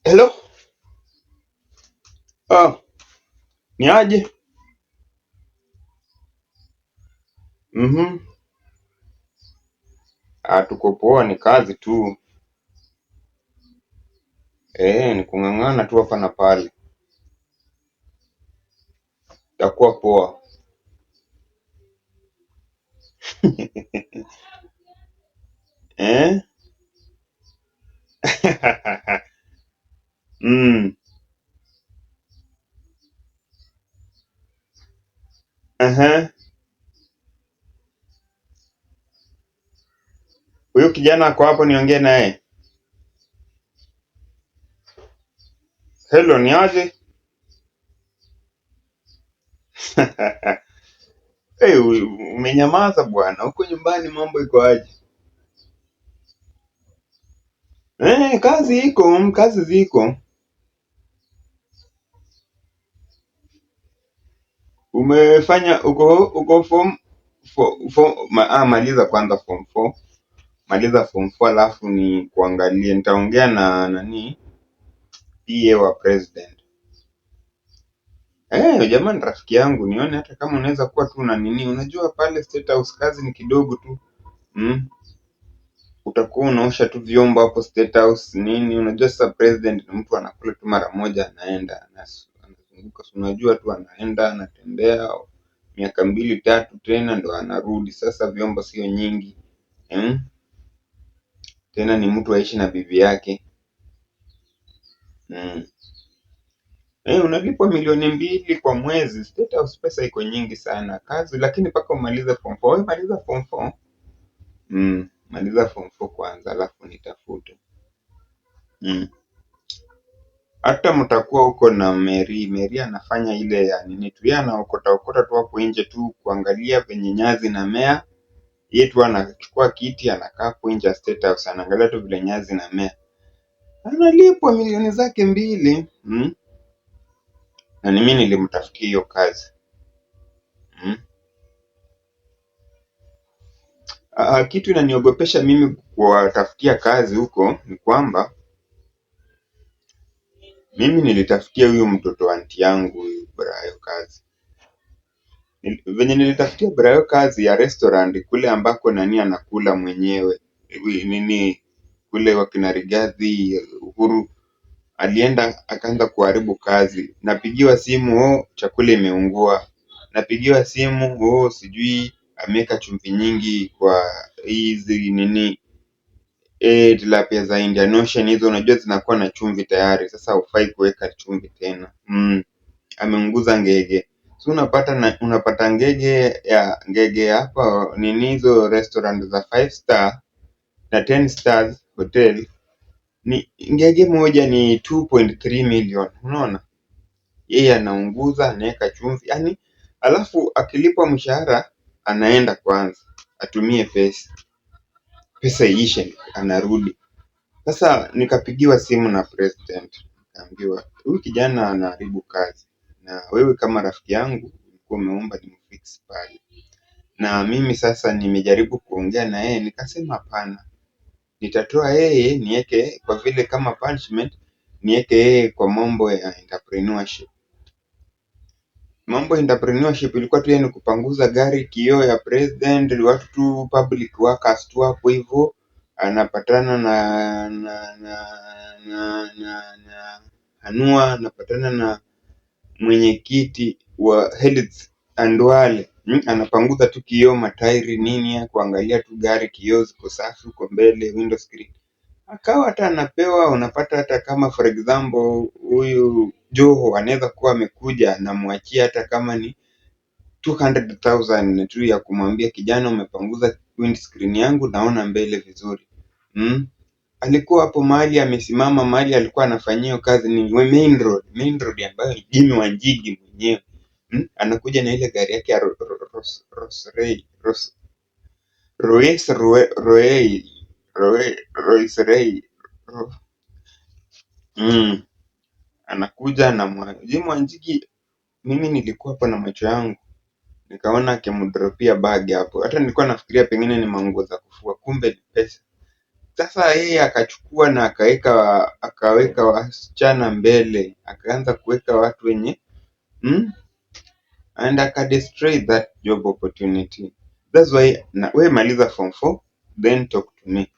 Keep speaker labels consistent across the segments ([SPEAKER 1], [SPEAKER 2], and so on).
[SPEAKER 1] Hello? Ah, ni aje? Mhm. Tuko poa, ni kazi tu. Ni kung'ang'ana tu hapa na pale. Takuwa poa. Eh? Mm. Aha. Huyo kijana ako hapo niongee naye. Hello, ni aje? Umenyamaza bwana. Huko nyumbani mambo iko aje? Kazi iko, kazi ziko. Umefanya uko maliza kwanza form 4. Maliza form 4 alafu ni kuangalie, nitaongea na nani, PA wa president. Jamani, rafiki yangu, nione hata kama unaweza kuwa tu na nini, unajua pale State House kazi ni kidogo tu. Utakuwa unaosha tu vyombo hapo State House nini, unajua sasa president ni mtu anakula tu mara moja anaenda anazunguka, unajua tu anaenda anatembea miaka 2 3 tena ndo anarudi. Sasa vyombo sio nyingi. Tena ni mtu aishi na bibi yake. Unalipwa 2 milioni kwa mwezi. State House pesa iko nyingi sana kazi, lakini mpaka umalize form 4. Wewe maliza form 4. Maliza form 4 kwanza alafu nitafute. Hata mtakuwa huko na Mary anafanya ile ya nini tu, yeye anaokota tu hapo nje tu kuangalia venye nyazi na mea. Yeye tu anachukua kiti anakaa hapo nje State House anaangalia tu vile nyazi na mea. Analipwa milioni zake 2. Na mimi nilimtafutia hiyo kazi. Kitu inaniogopesha mimi kuwatafutia kazi huko ni kwamba mimi nilitafutia huyu mtoto wa aunti yangu Brayo kazi. Venye nilitafutia Brayo kazi ya restaurant kule ambako nani anakula mwenyewe. Nini kule wakina Rigathi Uhuru alienda akaanza kuharibu kazi. Napigiwa simu, chakula imeungua. Napigiwa simu, sijui ameweka chumvi nyingi kwa hizi nini tilapia za Indian Ocean hizo, unajua zinakuwa na chumvi tayari. Sasa hufai kuweka chumvi tena. Ameunguza ngege. So unapata ngege hapa nini hizo restaurant za 5 star na 10 stars hotel ni ngege moja ni 2.3 million. Unaona? Yeye anaunguza, anaweka chumvi. Yaani alafu akilipwa mshahara anaenda kwanza atumie pesa iishe anarudi. Sasa nikapigiwa simu na president, nikaambiwa huyu kijana anaharibu kazi na wewe kama rafiki yangu ulikuwa umeomba nimfix pale. Na mimi sasa nimejaribu kuongea na yeye, nikasema hapana, nitatoa yeye niweke kwa vile kama punishment, niweke yeye kwa mambo ya entrepreneurship. Mambo ya entrepreneurship ilikuwa tu yeye ni kupanguza gari kioo ya president, watu tu public workers tu hapo hivyo. Anapatana na Hanua, anapatana na mwenyekiti wa Health and Wale. Anapanguza tu kioo, matairi nini ya kuangalia tu gari kioo ziko safi huko mbele, window screen. Akawa hata anapewa, unapata hata kama for example huyu Joho anaweza kuwa amekuja na muachia hata kama ni 200,000 tu ya kumwambia kijana, umepanguza windscreen yangu naona mbele vizuri. Alikuwa hapo mahali amesimama, mahali alikuwa anafanyia kazi ni main road ambayo Jimmy Wanjigi mwenyewe. Anakuja na ile gari yake ya anakuja na Jimmy Wanjigi. Mimi nilikuwa hapo na macho yangu nikaona akimdropia bag hapo. Hata nilikuwa nafikiria pengine ni manguo za kufua, kumbe ni pesa. Sasa yeye akachukua na akaweka wasichana mbele, akaanza kuweka watu wenye and akadestroy that job opportunity. That's why we maliza form 4 then talk to me.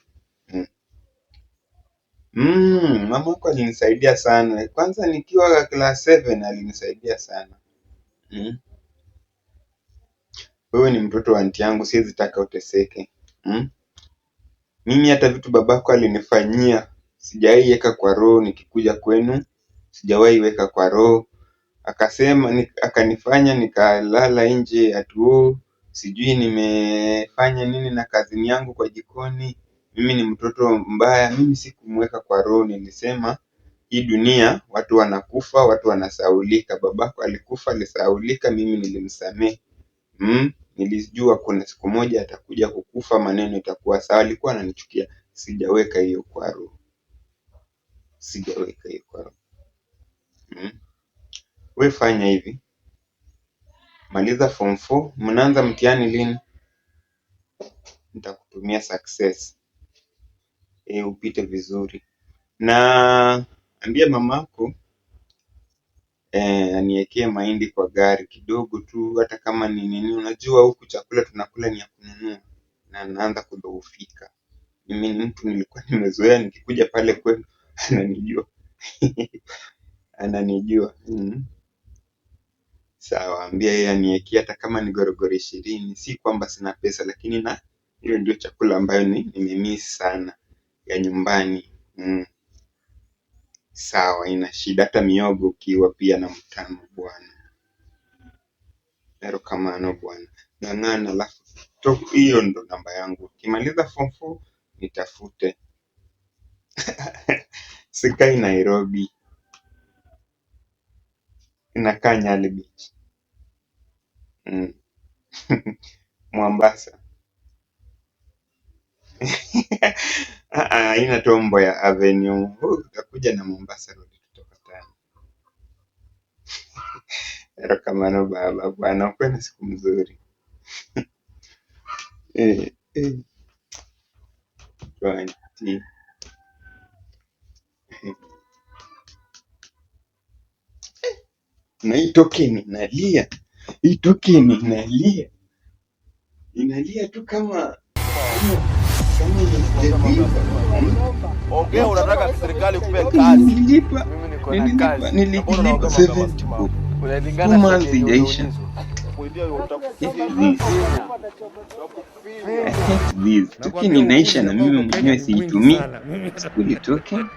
[SPEAKER 1] Mama yako alinisaidia sana. Kwanza nikiwa class 7 alinisaidia sana. Wewe ni mtoto wa aunti yangu, siwezi taka uteseke. Mimi hata vitu babako alinifanyia sijawahi weka kwa roho. Nikikuja kwenu sijawahi weka kwa roho. Akasema akanifanya nikalala nje atuo, sijui nimefanya nini na kazini yangu kwa jikoni. Mimi ni mtoto mbaya. Mimi sikumweka kwa roho. Nilisema hii dunia watu wanakufa, watu wanasahaulika. Babako alikufa, alisahaulika, mimi nilimsamehe. Nilijua kuna siku moja atakuja kukufa, maneno itakuwa sawa. Alikuwa ananichukia. Sijaweka hiyo kwa roho. We fanya hivi, maliza form 4, mnaanza mtihani lini? Nitakutumia success. Upite vizuri. Na ambia mamako aniwekee mahindi kwa gari kidogo tu, hata kama ni nini. Unajua huku chakula tunakula ni ya kununua na naanza kudhoofika. Mimi ni mtu nilikuwa nimezoea nikikuja pale kwenu ananijua. Sawa, ambia yeye aniwekee hata kama ni gorogoro 20. Si kwamba sina pesa, lakini na hiyo ndio chakula ambayo nimemiss sana ya nyumbani. Sawa, ina shida. Hata miogo ukiwa pia na mtano bwana. Erokamano bwana. Ng'ang'ana, alafu hiyo ndo namba yangu. Ukimaliza form 4 nitafute. Sikai Nairobi. Inakaa Nyali Beach. Mombasa. Haina Tombo ya Avenue. Utakuja na Mombasa Road tutapatana. Erokamano baba bwana, ukuwe na siku mzuri. Na hii token inalia. Inalia tu kama
[SPEAKER 2] ongea. Unataka serikali kupe kazi?
[SPEAKER 1] Nilipa 70.
[SPEAKER 2] Unalingana
[SPEAKER 1] na sijaisha. Token inaisha na mimi mwenyewe siitumii. Sikuli token.